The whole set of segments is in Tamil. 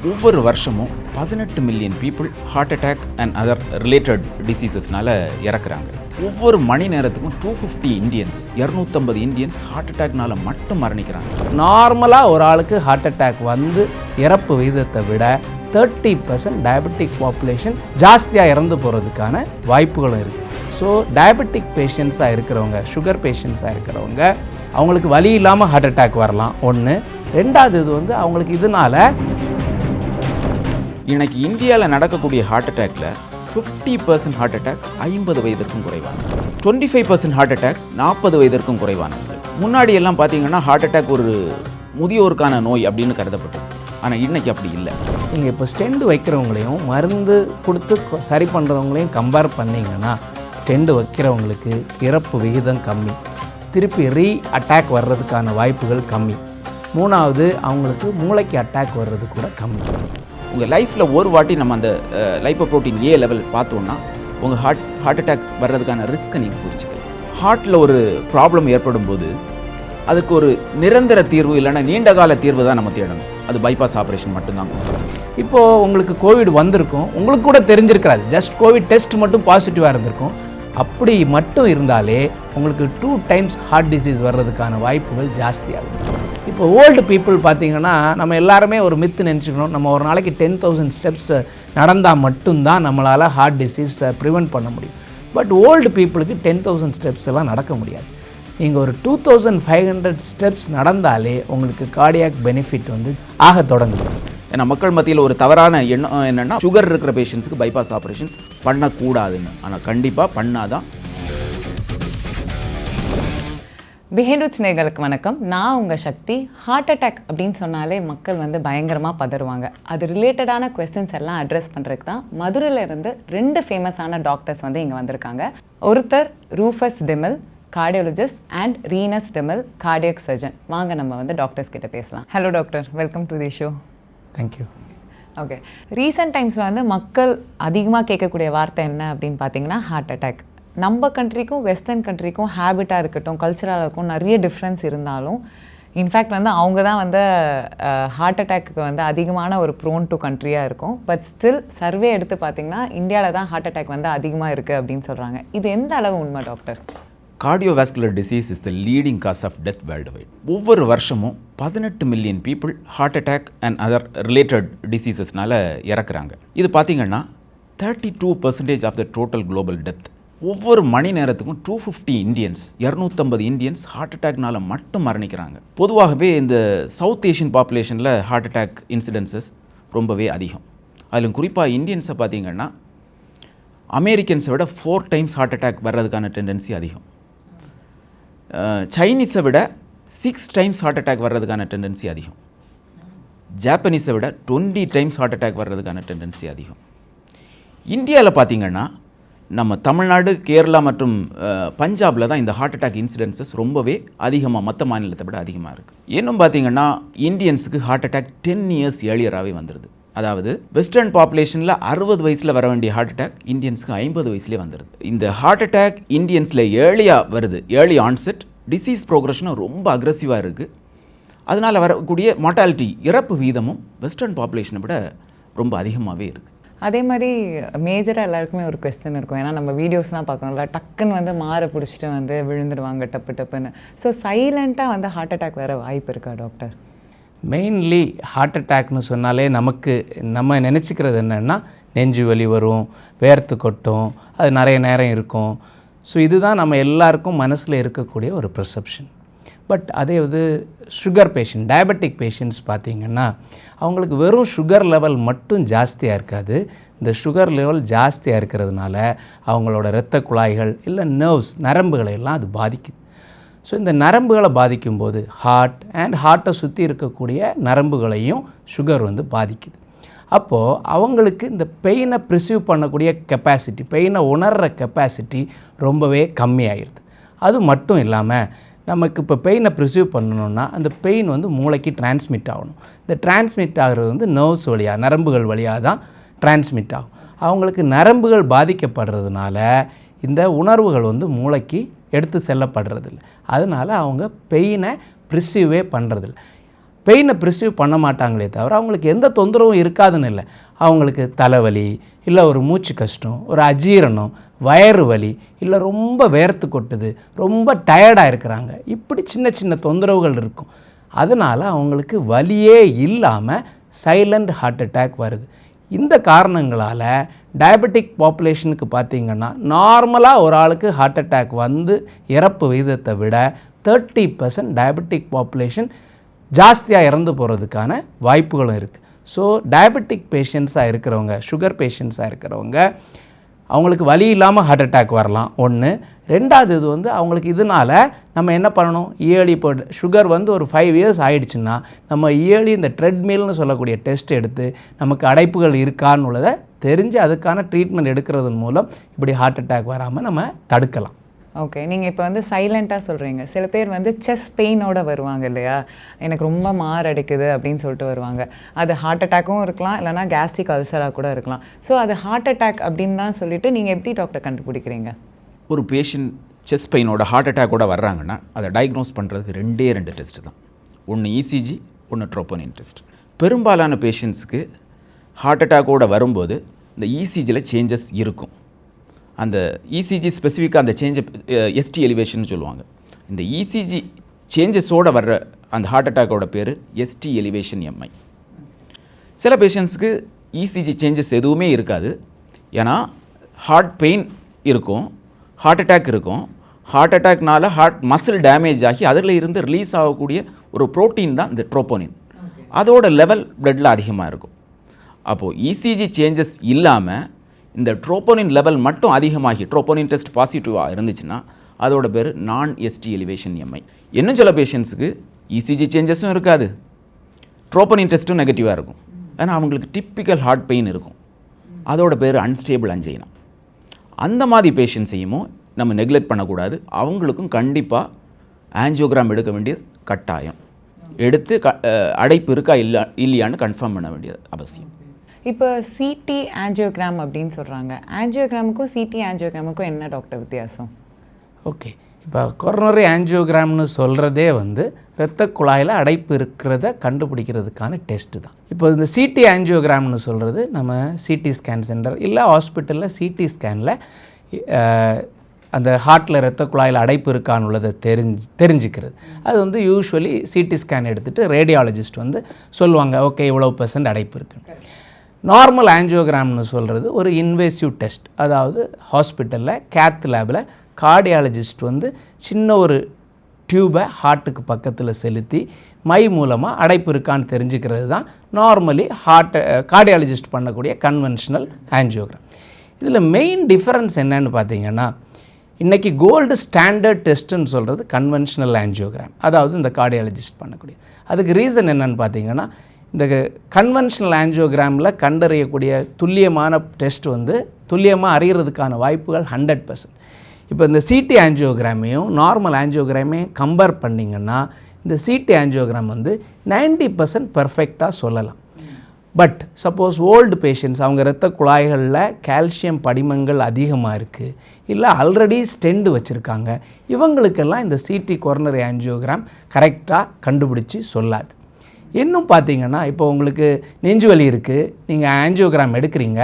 ஒவ்வொரு வருஷமும் 18 million people heart attack and other related டிசீசஸ்னால இறக்குறாங்க. ஒவ்வொரு மணி நேரத்துக்கும் 250 இந்தியன்ஸ் 250 இந்தியன்ஸ் ஹார்ட் அட்டாக்னால மட்டும் மரணிக்கிறாங்க. நார்மலாக ஒரு ஆளுக்கு ஹார்ட் அட்டாக் வந்து இறப்பு விகிதத்தை விட 30% டயபெட்டிக் பாப்புலேஷன் ஜாஸ்தியாக இறந்து போகிறதுக்கான வாய்ப்புகளும் இருக்குது. ஸோ டயபெட்டிக் பேஷண்ட்ஸாக இருக்கிறவங்க, சுகர் பேஷண்ட்ஸாக இருக்கிறவங்க அவங்களுக்கு வலி இல்லாமல் ஹார்ட் அட்டாக் வரலாம். ஒன்று. ரெண்டாவது இது வந்து அவங்களுக்கு இதனால் இன்னைக்கு இந்தியாவில் நடக்கக்கூடிய ஹார்ட் அட்டாக்ல 50% ஹார்ட் அட்டாக் 50 வயதிற்கும் குறைவானது, 25% ஹார்ட் அட்டாக் 40 வயதிற்கும் குறைவானது. முன்னாடி எல்லாம் பார்த்தீங்கன்னா ஹார்ட் அட்டாக் ஒரு முதியோருக்கான நோய் அப்படின்னு கருதப்பட்டது. ஆனால் இன்னைக்கு அப்படி இல்லை. நீங்கள் இப்போ ஸ்டெண்ட் வைக்கிறவங்களையும் மருந்து கொடுத்து சரி பண்ணுறவங்களையும் கம்பேர் பண்ணிங்கன்னா ஸ்டெண்ட் வைக்கிறவங்களுக்கு இறப்பு விகிதம் கம்மி, திருப்பி அட்டாக் வர்றதுக்கான வாய்ப்புகள் கம்மி. மூணாவது, அவங்களுக்கு மூளைக்கு அட்டாக் வர்றது கூட கம்மி. உங்கள் லைஃப்பில் ஒரு வாட்டி நம்ம அந்த லைப்போப்ரோட்டீன் ஏ லெவல் பார்த்தோன்னா உங்கள் ஹார்ட் அட்டாக் வர்றதுக்கான ரிஸ்க்கை நீங்கள் குறிச்சிக்கலாம். ஹார்ட்டில் ஒரு ப்ராப்ளம் ஏற்படும் போது அதுக்கு ஒரு நிரந்தர தீர்வு இல்லைன்னா நீண்ட கால தீர்வு தான் நம்ம தேடணும். அது பைபாஸ் ஆப்ரேஷன் மட்டும்தான். இப்போது உங்களுக்கு கோவிட் வந்திருக்கும், உங்களுக்கு கூட தெரிஞ்சிருக்காது, ஜஸ்ட் கோவிட் டெஸ்ட் மட்டும் பாசிட்டிவாக இருந்திருக்கும். அப்படி மட்டும் இருந்தாலே உங்களுக்கு 2 times ஹார்ட் டிசீஸ் வர்றதுக்கான வாய்ப்புகள் ஜாஸ்தியாகும். இப்போ ஓல்டு பீப்புள் பார்த்திங்கன்னா நம்ம எல்லாருமே ஒரு மித்து நினச்சிக்கணும், நம்ம ஒரு நாளைக்கு 10,000 ஸ்டெப்ஸ் நடந்தால் மட்டும்தான் நம்மளால் ஹார்ட் டிசீஸை ப்ரிவெண்ட் பண்ண முடியும். பட் ஓல்டு பீப்புளுக்கு 10,000 ஸ்டெப்ஸ் எல்லாம் நடக்க முடியாது. நீங்கள் ஒரு 2500 ஸ்டெப்ஸ் நடந்தாலே உங்களுக்கு கார்டியாக் பெனிஃபிட் வந்து ஆக தொடங்குது. ஏன்னா மக்கள் மத்தியில் ஒரு தவறான எண்ணம் என்னென்னா சுகர் இருக்கிற பேஷண்ட்ஸுக்கு பைபாஸ் ஆப்ரேஷன் பண்ணக்கூடாதுன்னு. ஆனால் கண்டிப்பாக பண்ணாதான். பிஹைண்ட் ரூட்ஸ் நேயர்களுக்கு வணக்கம். நான் உங்கள் சக்தி. ஹார்ட் அட்டாக் அப்படின்னு சொன்னாலே மக்கள் வந்து பயங்கரமாக பதறுவாங்க. அது ரிலேட்டடான கொஸ்டின்ஸ் எல்லாம் அட்ரஸ் பண்ணுறதுக்கு தான் மதுரையிலேருந்து 2 ஃபேமஸான டாக்டர்ஸ் வந்து இங்கே வந்திருக்காங்க. ஒருத்தர் ரூஃபஸ் டிமில், கார்டியாலஜிஸ்ட், அண்ட் ரீனஸ் டிமில், கார்டியாக் சர்ஜன். வாங்க நம்ம வந்து டாக்டர்ஸ் கிட்ட பேசலாம். Hello doctor, welcome to the show. Thank you. Okay, recent டைம்ஸில் வந்து மக்கள் அதிகமாக கேட்கக்கூடிய வார்த்தை என்ன அப்படின்னு பார்த்தீங்கன்னா ஹார்ட் அட்டாக். நம்ம கண்ட்ரிக்கும் வெஸ்டர்ன் கண்ட்ரிக்கும் ஹேபிட்டாக இருக்கட்டும், கல்ச்சராக இருக்கும், நிறைய டிஃப்ரென்ஸ் இருந்தாலும் இன்ஃபேக்ட் வந்து அவங்க தான் வந்து ஹார்ட் அட்டாக்கு வந்து அதிகமான ஒரு ப்ரோன் டு கண்ட்ரியாக இருக்கும். பட் ஸ்டில் சர்வே எடுத்து பார்த்திங்கன்னா இந்தியாவில் தான் ஹார்ட் அட்டாக் வந்து அதிகமாக இருக்குது அப்படின்னு சொல்கிறாங்க. இது எந்த அளவு உண்மை doctor? Cardiovascular disease is the leading cause of death worldwide. ஒவ்வொரு வருஷமும் 18 million people heart attack and other related டிசீசஸ்னால இறக்குறாங்க. இது பார்த்தீங்கன்னா 32% of the total global death. ஒவ்வொரு மணி நேரத்துக்கும் 250 இந்தியன்ஸ் 250 இந்தியன்ஸ் ஹார்ட் அட்டாக்னால மட்டும் மரணிக்கிறாங்க. பொதுவாகவே இந்த சவுத் ஏஷியன் பாப்புலேஷனில் ஹார்ட் அட்டாக் இன்சிடென்சஸ் ரொம்பவே அதிகம். அதிலும் குறிப்பாக இந்தியன்ஸை பார்த்தீங்கன்னா அமெரிக்கன்ஸை விட 4 times ஹார்ட் அட்டாக் வர்றதுக்கான டெண்டன்சி அதிகம். சைனீஸை விட 6 times ஹார்ட் அட்டாக் வர்றதுக்கான டெண்டன்சி அதிகம். ஜாப்பனீஸை விட 20 times ஹார்ட் அட்டாக் வர்றதுக்கான டெண்டன்சி அதிகம். இந்தியாவில் பார்த்திங்கன்னா நம்ம தமிழ்நாடு, கேரளா மற்றும் பஞ்சாபில் தான் இந்த ஹார்ட் அட்டாக் இன்சிடென்சஸ் ரொம்பவே அதிகமாக மற்ற மாநிலத்தை விட அதிகமாக இருக்குது. இன்னும் பார்த்திங்கன்னா இந்தியன்ஸுக்கு ஹார்ட் அட்டாக் 10 years ஏர்லியராகவே வந்துடுது. அதாவது வெஸ்டர்ன் பாப்புலேஷனில் 60 வயசில் வர வேண்டிய ஹார்ட் அட்டாக் இந்தியன்ஸுக்கு 50 வயசுலேயே வந்துடுது. இந்த ஹார்ட் அட்டாக் இந்தியன்ஸில் ஏர்லியாக வருது, ஏர்லி ஆன்செட், டிசீஸ் ப்ரோக்ரஷனும் ரொம்ப அக்ரெசிவாக இருக்குது. அதனால் வரக்கூடிய மார்ட்டாலிட்டி, இறப்பு வீதமும் வெஸ்டர்ன் பாப்புலேஷனை விட ரொம்ப அதிகமாகவே இருக்குது. அதே மாதிரி மேஜராக எல்லாருக்குமே ஒரு கொஸ்டின் இருக்கும். ஏன்னா நம்ம வீடியோஸ்லாம் பார்க்கணும்ல, டக்குன்னு வந்து மாற பிடிச்சிட்டு வந்து விழுந்துடுவாங்க டப்பு டப்புன்னு. ஸோ சைலண்ட்டாக வந்து ஹார்ட் அட்டாக் வர வாய்ப்பு இருக்கா டாக்டர்? மெயின்லி ஹார்ட் அட்டாக்னு சொன்னாலே நம்ம நினச்சிக்கிறது என்னென்னா நெஞ்சு வலி வரும், வேர்த்து கொட்டும், அது நிறைய நேரம் இருக்கும். ஸோ இதுதான் நம்ம எல்லாருக்கும் மனசில் இருக்கக்கூடிய ஒரு பெர்செப்ஷன். பட் அதே வந்து சுகர் பேஷண்ட், டயபெட்டிக் பேஷண்ட்ஸ் பார்த்திங்கன்னா அவங்களுக்கு வெறும் சுகர் லெவல் மட்டும் ஜாஸ்தியாக இருக்காது. இந்த சுகர் லெவல் ஜாஸ்தியாக இருக்கிறதுனால அவங்களோட இரத்த குழாய்கள் இல்லை நர்வ்ஸ், நரம்புகளை எல்லாம் அது பாதிக்குது. ஸோ இந்த நரம்புகளை பாதிக்கும்போது ஹார்ட்டை சுற்றி இருக்கக்கூடிய நரம்புகளையும் சுகர் வந்து பாதிக்குது. அப்போது அவங்களுக்கு இந்த பெயினை ப்ரிசீவ் பண்ணக்கூடிய கெப்பாசிட்டி, பெயினை உணர்கிற கெப்பாசிட்டி ரொம்பவே கம்மியாகிடுது. அது மட்டும் இல்லாமல் நமக்கு இப்போ பெயினை ப்ரிசீவ் பண்ணணுன்னா அந்த பெயின் வந்து மூளைக்கு டிரான்ஸ்மிட் ஆகணும். இந்த டிரான்ஸ்மிட் ஆகிறது வந்து நர்வ்ஸ் வழியாக, நரம்புகள் வழியாக தான் டிரான்ஸ்மிட் ஆகும். அவங்களுக்கு நரம்புகள் பாதிக்கப்படுறதுனால இந்த உணர்வுகள் வந்து மூளைக்கு எடுத்து செல்லப்படுறதில்ல. அதனால் அவங்க பெயினை ப்ரிசீவே பண்ணுறதில்ல. பெயினை ப்ரிசீவ் பண்ண மாட்டாங்களே தவிர அவங்களுக்கு எந்த தொந்தரவும் இருக்காதுன்னு இல்லை. அவங்களுக்கு தலைவலி, இல்லை ஒரு மூச்சு கஷ்டம், ஒரு அஜீரணம், வயிறு வலி, இல்லை ரொம்ப வேர்த்து கொட்டுது, ரொம்ப டயர்டாக இருக்கிறாங்க, இப்படி சின்ன சின்ன தொந்தரவுகள் இருக்கும். அதனால் அவங்களுக்கு வலியே இல்லாமல் சைலண்ட் ஹார்ட் அட்டாக் வருது. இந்த காரணங்களால் டயபெட்டிக் பாப்புலேஷனுக்கு பார்த்திங்கன்னா நார்மலாக ஒரு ஆளுக்கு ஹார்ட் அட்டாக் வந்து இறப்பு விகிதத்தை விட 30% டயபெட்டிக் பாப்புலேஷன் ஜாஸ்தியாக இறந்து போகிறதுக்கான வாய்ப்புகளும் இருக்குது. ஸோ டயபெட்டிக் பேஷண்ட்ஸாக இருக்கிறவங்க, சுகர் பேஷண்ட்ஸாக இருக்கிறவங்க, அவங்களுக்கு வலி இல்லாமல் ஹார்ட் அட்டாக் வரலாம் ஒன்று. ரெண்டாவது இது வந்து அவங்களுக்கு இதனால் நம்ம என்ன பண்ணணும், இயர்லி இப்போ சுகர் வந்து ஒரு 5 இயர்ஸ் ஆகிடுச்சுன்னா நம்ம இயர்லி இந்த ட்ரெட்மில்னு சொல்லக்கூடிய டெஸ்ட் எடுத்து நமக்கு அடைப்புகள் இருக்கான்னு உள்ளதை தெரிஞ்சு அதுக்கான ட்ரீட்மெண்ட் எடுக்கிறதன் மூலம் இப்படி ஹார்ட் அட்டாக் வராமல் நம்ம தடுக்கலாம். ஓகே, நீங்கள் இப்போ வந்து சைலண்ட்டாக சொல்கிறீங்க. சில பேர் வந்து செஸ்ட் பெயினோட வருவாங்க இல்லையா, எனக்கு ரொம்ப மாரடைக்குது அப்படின்னு சொல்லிட்டு வருவாங்க. அது ஹார்ட் அட்டாக்கும் இருக்கலாம், இல்லைனா கேஸ்ட்ரிக் அல்சராக கூட இருக்கலாம். ஸோ அது ஹார்ட் அட்டாக் அப்படின்னு தான் சொல்லிட்டு நீங்கள் எப்படி டாக்டர் கண்டுபிடிக்கிறீங்க? ஒரு பேஷண்ட் செஸ்ட் பெயினோட ஹார்ட் அட்டாக்கோட வர்றாங்கன்னா அதை டயக்னோஸ் பண்ணுறதுக்கு 2 டெஸ்ட்டு தான். ஒன்று இசிஜி, ஒன்று ட்ரோபோனின் டெஸ்ட். பெரும்பாலான பேஷண்ட்ஸுக்கு ஹார்ட் அட்டாக்கோடு வரும்போது இந்த இசிஜியில் சேஞ்சஸ் இருக்கும். அந்த இசிஜி ஸ்பெசிஃபிக்காக அந்த சேஞ்சை எஸ்டி எலிவேஷன் சொல்லுவாங்க. இந்த இசிஜி சேஞ்சஸோடு வர்ற அந்த ஹார்ட் அட்டாக்கோட பேர் எஸ்டி எலிவேஷன் எம்ஐ. சில பேஷண்ட்ஸுக்கு இசிஜி சேஞ்சஸ் எதுவுமே இருக்காது, ஏன்னா ஹார்ட் பெயின் இருக்கும், ஹார்ட் அட்டாக் இருக்கும். ஹார்ட் அட்டாக்னால ஹார்ட் மசில் டேமேஜ் ஆகி அதில் இருந்து ரிலீஸ் ஆகக்கூடிய ஒரு ப்ரோட்டீன் தான் இந்த ட்ரோபோனின். அதோட லெவல் பிளட்டில் அதிகமாக இருக்கும். அப்போது இசிஜி சேஞ்சஸ் இல்லாமல் இந்த ட்ரோபோனின் லெவல் மட்டும் அதிகமாகி ட்ரோபோனின் டெஸ்ட் பாசிட்டிவாக இருந்துச்சுன்னா அதோட பேர் நான் எஸ்டி எலிவேஷன் எம்ஐ. இன்னும் சில பேஷண்ட்ஸுக்கு இசிஜி சேஞ்சஸும் இருக்காது, ட்ரோபோனின் டெஸ்ட்டும் நெகட்டிவாக இருக்கும், ஆனால் அவங்களுக்கு டிப்பிக்கல் ஹார்ட் பெயின் இருக்கும். அதோட பேர் அன்ஸ்டேபிள் அஞ்சைனா. அந்த மாதிரி பேஷண்ட்ஸையும் நம்ம நெக்லெக்ட் பண்ணக்கூடாது. அவங்களுக்கும் கண்டிப்பாக ஆஞ்சியோகிராம் எடுக்க வேண்டியது கட்டாயம். எடுத்து அடைப்பு இருக்கா இல்லையான்னு கன்ஃபார்ம் பண்ண வேண்டியது அவசியம். இப்போ சிடி ஆஞ்சியோகிராம் அப்படின்னு சொல்கிறாங்க. ஆஞ்சியோகிராமுக்கும் சிடி ஆஞ்சியோகிராமுக்கும் என்ன டாக்டர் வித்தியாசம்? ஓகே, இப்போ கொரோனரி ஆஞ்சியோகிராம்னு சொல்கிறதே வந்து இரத்த குழாயில் அடைப்பு இருக்கிறத கண்டுபிடிக்கிறதுக்கான டெஸ்ட்டு தான். இப்போ இந்த சிடி ஆஞ்சியோகிராம்னு சொல்கிறது நம்ம சிடி ஸ்கேன் சென்டர் இல்லை ஹாஸ்பிட்டலில் சிடி ஸ்கேனில் அந்த ஹார்ட்டில் இரத்த குழாயில் அடைப்பு இருக்கான்னு உள்ளதை தெரிஞ்சுக்கிறது. அது வந்து யூஸ்வலி சிடி ஸ்கேன் எடுத்துகிட்டு ரேடியாலஜிஸ்ட் வந்து சொல்லுவாங்க, ஓகே இவ்வளோ % அடைப்பு இருக்குது. நார்மல் ஆஞ்சியோகிராம்னு சொல்கிறது ஒரு இன்வேசிவ் டெஸ்ட். அதாவது ஹாஸ்பிட்டலில் கேத் லேபில் கார்டியாலஜிஸ்ட் வந்து சின்ன ஒரு டியூபை ஹார்ட்டுக்கு பக்கத்தில் செலுத்தி மை மூலமாக அடைப்பு இருக்கான்னு தெரிஞ்சுக்கிறது தான் நார்மலி கார்டியாலஜிஸ்ட் பண்ணக்கூடிய கன்வென்ஷனல் ஆஞ்சியோகிராம். இதில் மெயின் டிஃபரன்ஸ் என்னன்னு பார்த்தீங்கன்னா, இன்றைக்கி கோல்டு ஸ்டாண்டர்ட் டெஸ்ட்டுன்னு சொல்கிறது கன்வென்ஷனல் ஆஞ்சியோகிராம், அதாவது இந்த கார்டியாலஜிஸ்ட் பண்ணக்கூடிய. அதுக்கு ரீசன் என்னன்னு பார்த்தீங்கன்னா, இந்த கன்வென்ஷனல் ஆஞ்சியோகிராமில் கண்டறியக்கூடிய துல்லியமான டெஸ்ட் வந்து துல்லியமாக அறிகிறதுக்கான வாய்ப்புகள் 100%. இப்போ இந்த சிடி ஆஞ்சியோகிராமையும் நார்மல் ஆஞ்சியோகிராமையும் கம்பேர் பண்ணிங்கன்னா இந்த சிடி ஆஞ்சியோகிராம் வந்து 90% பர்ஃபெக்டாக சொல்லலாம். பட் சப்போஸ் ஓல்டு பேஷண்ட்ஸ், அவங்க இரத்த குழாய்களில் கால்சியம் படிமங்கள் அதிகமாக இருக்குது, இல்லை ஆல்ரெடி ஸ்டெண்ட் வச்சுருக்காங்க, இவங்களுக்கெல்லாம் இந்த சிடி கொரோனரி ஆஞ்சியோகிராம் கரெக்டாக கண்டுபிடிச்சி சொல்லாது. இன்னும் பார்த்தீங்கன்னா, இப்போ உங்களுக்கு நெஞ்சு வலி இருக்குது, நீங்கள் ஆஞ்சியோகிராம் எடுக்கிறீங்க,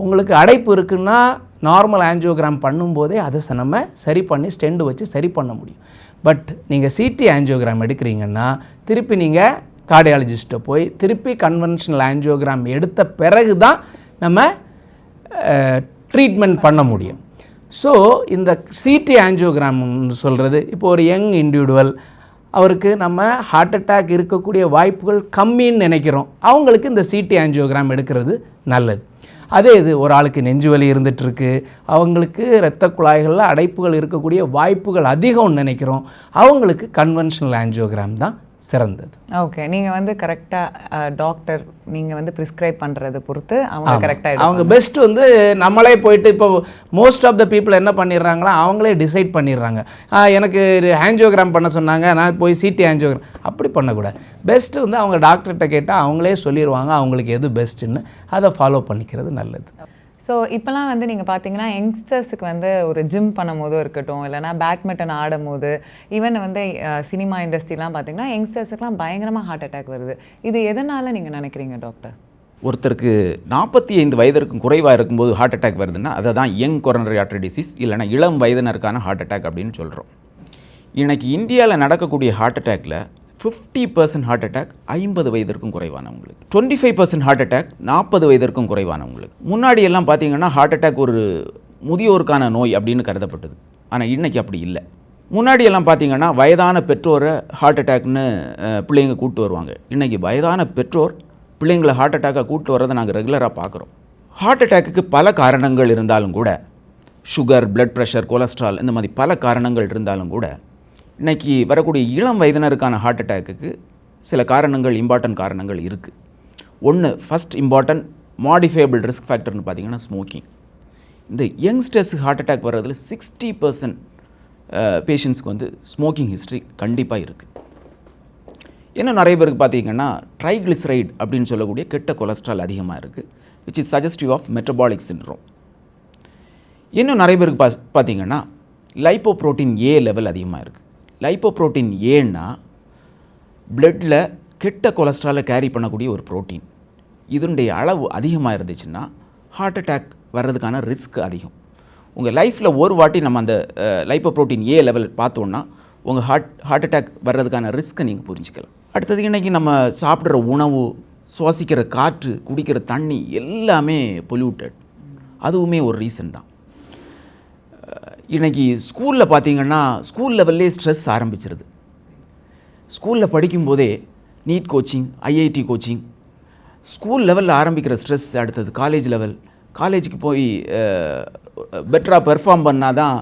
உங்களுக்கு அடைப்பு இருக்குன்னா நார்மல் ஆஞ்சியோகிராம் பண்ணும்போதே அதை நம்ம சரி பண்ணி ஸ்டெண்ட் வச்சு சரி பண்ண முடியும். பட் நீங்கள் சிடி ஆஞ்சியோகிராம் எடுக்கிறீங்கன்னா திருப்பி நீங்கள் கார்டியாலஜிஸ்ட்டை போய் திருப்பி கன்வென்ஷனல் ஆஞ்சியோகிராம் எடுத்த பிறகு தான் நம்ம ட்ரீட்மெண்ட் பண்ண முடியும். ஸோ இந்த சிடி ஆஞ்சியோகிராம்னு சொல்கிறது, இப்போ ஒரு யங் இண்டிவிஜுவல், அவருக்கு நம்ம ஹார்ட் அட்டாக் இருக்கக்கூடிய வாய்ப்புகள் கம்மின்னு நினைக்கிறோம், அவங்களுக்கு இந்த சிடி ஆஞ்சியோகிராம் எடுக்கிறது நல்லது. அதே இது ஒரு ஆளுக்கு நெஞ்சு வலி இருந்துகிட்ருக்கு, அவங்களுக்கு இரத்த குழாய்களில் அடைப்புகள் இருக்கக்கூடிய வாய்ப்புகள் அதிகம்னு நினைக்கிறோம், அவங்களுக்கு கன்வென்ஷனல் ஆஞ்சியோகிராம் தான் சிறந்தது. ஓகே, நீங்கள் வந்து கரெக்டாக டாக்டர் நீங்கள் வந்து ப்ரிஸ்கிரைப் பண்ணுறதை பொறுத்து அவங்க கரெக்டாக அவங்க பெஸ்ட் வந்து நம்மளே போயிட்டு இப்போ மோஸ்ட் ஆஃப் த பீப்புள் என்ன பண்ணிடுறாங்களா, அவங்களே டிசைட் பண்ணிடுறாங்க, எனக்கு ஆஞ்சியோகிராம் பண்ண சொன்னாங்க, நான் போய் சிடி ஆஞ்சியோகிராம், அப்படி பண்ணக்கூடாது. பெஸ்ட்டு வந்து அவங்க டாக்டர்கிட்ட கேட்டால் அவங்களே சொல்லிடுவாங்க அவங்களுக்கு எது பெஸ்ட்டுன்னு, அதை ஃபாலோ பண்ணிக்கிறது நல்லது. ஸோ இப்போலாம் வந்து நீங்கள் பார்த்தீங்கன்னா யங்ஸ்டர்ஸுக்கு வந்து ஒரு ஜிம் பண்ணும் போதும் இருக்கட்டும், இல்லைனா பேட்மிண்டன் ஆடும் போது, ஈவன் வந்து சினிமா இண்டஸ்ட்ரிலாம் பார்த்தீங்கன்னா யங்ஸ்டர்ஸுக்குலாம் பயங்கரமாக ஹார்ட் அட்டாக் வருது. இது எதனால் நீங்கள் நினைக்கிறீங்க டாக்டர்? ஒருத்தருக்கு 45 வயதிற்கும் குறைவாக இருக்கும்போது ஹார்ட் அட்டாக் வருதுன்னா அதை தான் யங் கொரோனரி ஆர்டரி டிசீஸ் இல்லைனா இளம் வயதினருக்கான ஹார்ட் அட்டாக் அப்படின்னு சொல்கிறோம். இன்றைக்கி இந்தியாவில் நடக்கக்கூடிய ஹார்ட் அட்டாக்ல 50% ஹார்ட் அட்டாக் 50 வயதிற்கும் குறைவானவங்களுக்கு, 25% ஹார்ட் அட்டாக் 40 வயதிற்கும் குறைவானவங்களுக்கு. முன்னாடி எல்லாம் பார்த்தீங்கன்னா ஹார்ட் அட்டாக் ஒரு முதியோருக்கான நோய் அப்படின்னு கருதப்பட்டது. ஆனால் இன்றைக்கி அப்படி இல்லை. முன்னாடி எல்லாம் பார்த்தீங்கன்னா வயதான பெற்றோரை ஹார்ட் அட்டாக்னு பிள்ளைங்க கூப்பிட்டு வருவாங்க. இன்றைக்கி வயதான பெற்றோர் பிள்ளைங்களை ஹார்ட் அட்டாக்காக கூப்பிட்டு வர்றதை நாங்கள் ரெகுலராக பார்க்குறோம். ஹார்ட் அட்டாக்குக்கு பல காரணங்கள் இருந்தாலும் கூட, சுகர், பிளட் ப்ரெஷர், கொலஸ்ட்ரால் இந்த மாதிரி பல காரணங்கள் இருந்தாலும் கூட, இன்றைக்கி வரக்கூடிய இளம் வயதினருக்கான ஹார்ட் அட்டாக்குக்கு சில காரணங்கள், இம்பார்ட்டன்ட் காரணங்கள் இருக்குது. ஒன்று, ஃபஸ்ட் இம்பார்ட்டன்ட் மாடிஃபையபிள் ரிஸ்க் ஃபேக்டர்னு பார்த்தீங்கன்னா ஸ்மோக்கிங். இந்த யங்ஸ்டர்ஸுக்கு ஹார்ட் அட்டாக் வர்றதில் 60% பேஷண்ட்ஸ்க்கு வந்து ஸ்மோக்கிங் ஹிஸ்ட்ரி கண்டிப்பாக இருக்குது. இன்னும் நிறைய பேருக்கு பார்த்தீங்கன்னா ட்ரைக்ளிசரைட் அப்படின்னு சொல்லக்கூடிய கெட்ட கொலஸ்ட்ரால் அதிகமாக இருக்குது, which is suggestive of metabolic syndrome. இன்னும் நிறைய பேருக்கு பார்த்தீங்கன்னா லைப்போப்ரோட்டீன் ஏ லெவல் அதிகமாக இருக்குது. லைப்போப்ரோட்டீன் ஏன்னா பிளட்டில் கெட்ட கொலஸ்ட்ராலை கேரி பண்ணக்கூடிய ஒரு ப்ரோட்டீன். இதனுடைய அளவு அதிகமாக இருந்துச்சுன்னா ஹார்ட் அட்டாக் வர்றதுக்கான ரிஸ்க் அதிகம். உங்கள் லைஃப்பில் ஒரு வாட்டி நம்ம அந்த லைப்போப்ரோட்டீன் ஏ லெவல் பார்த்தோன்னா உங்கள் ஹார்ட் அட்டாக் வர்றதுக்கான ரிஸ்க்கை நீங்கள் புரிஞ்சிக்கலாம். அடுத்தது, இன்றைக்கி நம்ம சாப்பிட்ற உணவு, சுவாசிக்கிற காற்று, குடிக்கிற தண்ணி எல்லாமே பொல்யூட்டட். அதுவுமே ஒரு ரீசன் தான். இன்றைக்கி ஸ்கூலில் பார்த்திங்கன்னா ஸ்கூல் லெவல்லே ஸ்ட்ரெஸ் ஆரம்பிச்சிருது. ஸ்கூலில் படிக்கும்போதே NEET coaching, IIT coaching, school லெவலில் ஆரம்பிக்கிற ஸ்ட்ரெஸ் அடுத்தது காலேஜ் லெவல். காலேஜுக்கு போய் பெட்டராக பெர்ஃபார்ம் பண்ணால் தான்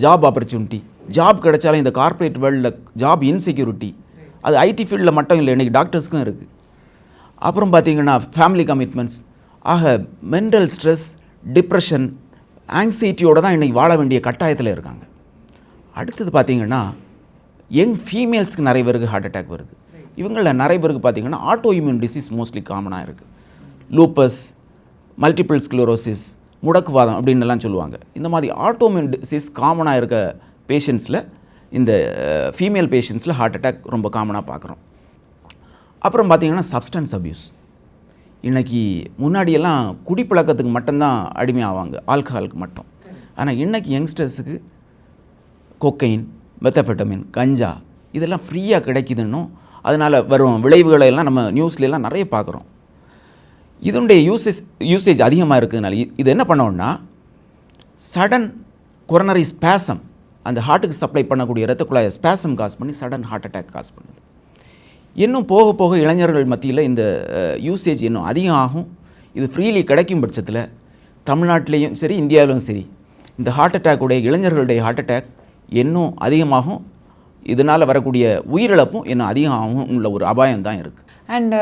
ஜாப் ஆப்பர்ச்சுனிட்டி. ஜாப் கிடைச்சாலும் இந்த கார்ப்பரேட் வேர்ல்டில் ஜாப் இன்செக்யூரிட்டி. அது ஐடி ஃபீல்டில் மட்டும் இல்லை, இன்றைக்கி டாக்டர்ஸ்க்கும் இருக்குது. அப்புறம் பார்த்திங்கன்னா ஃபேமிலி கமிட்மெண்ட்ஸ். ஆக மென்டல் ஸ்ட்ரெஸ், டிப்ரெஷன், ஆங்ஸைட்டியோடு தான் இன்றைக்கி வாழ வேண்டிய கட்டாயத்தில் இருக்காங்க. அடுத்தது பார்த்திங்கன்னா யங் ஃபீமேல்ஸ்க்கு நிறைய பேருக்கு ஹார்ட் அட்டாக் வருது. இவங்களில் நிறைய பேருக்கு பார்த்திங்கன்னா ஆட்டோ இம்யூன் டிசீஸ் மோஸ்ட்லி காமனாக இருக்குது. லூப்பஸ், மல்டிபிள் ஸ்க்ளரோசிஸ், முடக்குவாதம் அப்படின்னு எல்லாம் சொல்லுவாங்க. இந்த மாதிரி ஆட்டோ இம்யூன் டிசீஸ் காமனாக இருக்க பேஷண்ட்ஸில், இந்த ஃபீமேல் பேஷண்ட்ஸில் ஹார்ட் அட்டாக் ரொம்ப காமனாக பார்க்குறோம். அப்புறம் பார்த்திங்கன்னா சப்ஸ்டன்ஸ் அப்யூஸ். இன்றைக்கி முன்னாடியெல்லாம் குடிப்பழக்கத்துக்கு மட்டும்தான் அடிமையாவாங்க, ஆல்கஹாலுக்கு மட்டும். ஆனால் இன்றைக்கி யங்ஸ்டர்ஸுக்கு கொக்கைன், மெத்தஃபெட்டமின், கஞ்சா இதெல்லாம் ஃப்ரீயாக கிடைக்குதுன்னும் அதனால் வரும் விளைவுகளை எல்லாம் நம்ம நியூஸ்லாம் நிறைய பார்க்குறோம். இதனுடைய யூசேஜ் அதிகமாக இருக்கிறதுனால இது என்ன பண்ணோன்னா சடன் கொரோனரி ஸ்பேசம், அந்த ஹார்ட்டுக்கு சப்ளை பண்ணக்கூடிய இரத்த குழாயை ஸ்பேசம் காஸ் பண்ணி சடன் ஹார்ட் அட்டாக் காஸ் பண்ணுது. இன்னும் போக போக இளைஞர்கள் மத்தியில் இந்த யூசேஜ் இன்னும் அதிகம் ஆகும். இது ஃப்ரீலி கிடைக்கும் பட்சத்தில் தமிழ்நாட்டிலையும் சரி, இந்தியாவிலும் சரி, இந்த ஹார்ட் அட்டாக்குடைய இளைஞர்களுடைய ஹார்ட் அட்டாக் இன்னும் அதிகமாகும். இதனால் வரக்கூடிய உயிரிழப்பும் இன்னும் அதிகமாகும் உள்ள ஒரு அபாயம் தான் இருக்குது. அண்ட்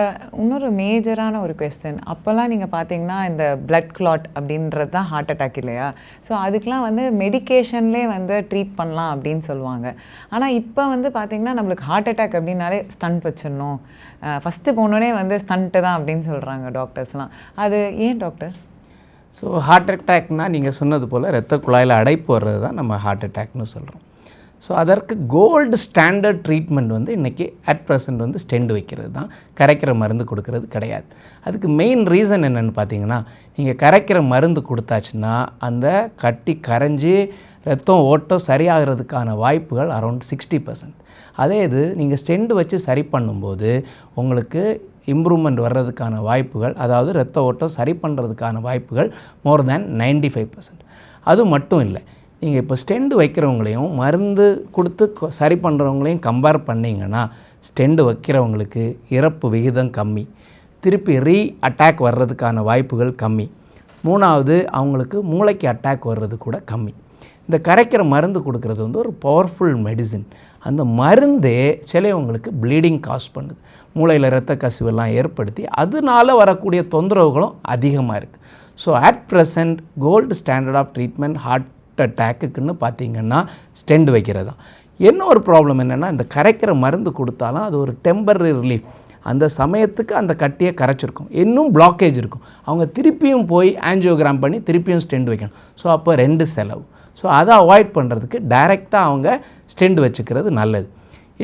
இன்னொரு மேஜரான ஒரு கொஸ்டின், அப்போல்லாம் நீங்கள் பார்த்தீங்கன்னா இந்த பிளட் கிளாட் அப்படின்றது தான் ஹார்ட் அட்டாக் இல்லையா? ஸோ அதுக்கெலாம் வந்து மெடிக்கேஷன்லேயே வந்து ட்ரீட் பண்ணலாம் அப்படின்னு சொல்லுவாங்க. ஆனால் இப்போ வந்து பார்த்திங்கன்னா நம்மளுக்கு ஹார்ட் அட்டாக் அப்படின்னாலே ஸ்டண்ட் வச்சிடணும், ஃபஸ்ட்டு போனோடனே வந்து ஸ்டண்ட்டு தான் அப்படின்னு சொல்கிறாங்க டாக்டர்ஸ்லாம். அது ஏன் டாக்டர்? ஸோ ஹார்ட் அட்டாக்னால் நீங்கள் சொன்னது போல் இரத்த குழாயில் அடைப்பு வர்றது தான் நம்ம ஹார்ட் அட்டாக்னு சொல்கிறோம். ஸோ அதற்கு கோல்டு ஸ்டாண்டர்ட் ட்ரீட்மெண்ட் வந்து இன்றைக்கி அட் ப்ரெசண்ட் வந்து ஸ்டெண்ட் வைக்கிறது தான், கரைக்கிற மருந்து கொடுக்கறது கிடையாது. அதுக்கு மெயின் ரீசன் என்னென்னு பார்த்தீங்கன்னா, நீங்கள் கரைக்கிற மருந்து கொடுத்தாச்சுன்னா அந்த கட்டி கரைஞ்சி ரத்தம் ஓட்டம் சரியாகிறதுக்கான வாய்ப்புகள் அரௌண்ட் 60%. அதே இது நீங்கள் ஸ்டெண்ட் வச்சு சரி பண்ணும்போது உங்களுக்கு இம்ப்ரூவ்மெண்ட் வர்றதுக்கான வாய்ப்புகள், அதாவது ரத்த ஓட்டம் சரி பண்ணுறதுக்கான வாய்ப்புகள் மோர் தேன் 95%. அது மட்டும் இல்லை, நீங்கள் இப்போ ஸ்டெண்டு வைக்கிறவங்களையும் மருந்து கொடுத்து சரி பண்ணுறவங்களையும் கம்பேர் பண்ணிங்கன்னா ஸ்டெண்டு வைக்கிறவங்களுக்கு இறப்பு விகிதம் கம்மி, திருப்பி அட்டாக் வர்றதுக்கான வாய்ப்புகள் கம்மி, மூணாவது அவங்களுக்கு மூளைக்கு அட்டாக் வர்றது கூட கம்மி. இந்த கரைக்கிற மருந்து கொடுக்குறது வந்து ஒரு பவர்ஃபுல் மெடிசின். அந்த மருந்தே சிலவங்களுக்கு ப்ளீடிங் காஸ் பண்ணுது, மூளையில் இரத்த கசிவெல்லாம் ஏற்படுத்தி அதனால் வரக்கூடிய தொந்தரவுகளும் அதிகமாக இருக்குது. So at present gold standard of treatment heart அட்டாக்குன்னு பார்த்திங்கன்னா ஸ்டெண்ட் வைக்கிறது தான். என்ன ஒரு ப்ராப்ளம் என்னென்னா, இந்த கரைக்கிற மருந்து கொடுத்தாலும் அது ஒரு டெம்பரரி ரிலீஃப், அந்த சமயத்துக்கு அந்த கட்டியை கரைச்சிருக்கும், இன்னும் பிளாக்கேஜ் இருக்கும். அவங்க திருப்பியும் போய் ஆஞ்சியோகிராம் பண்ணி திருப்பியும் ஸ்டெண்ட் வைக்கணும். ஸோ அப்போ 2 செலவு. ஸோ அதை அவாய்ட் பண்ணுறதுக்கு டைரெக்டாக அவங்க ஸ்டெண்ட் வச்சுக்கிறது நல்லது.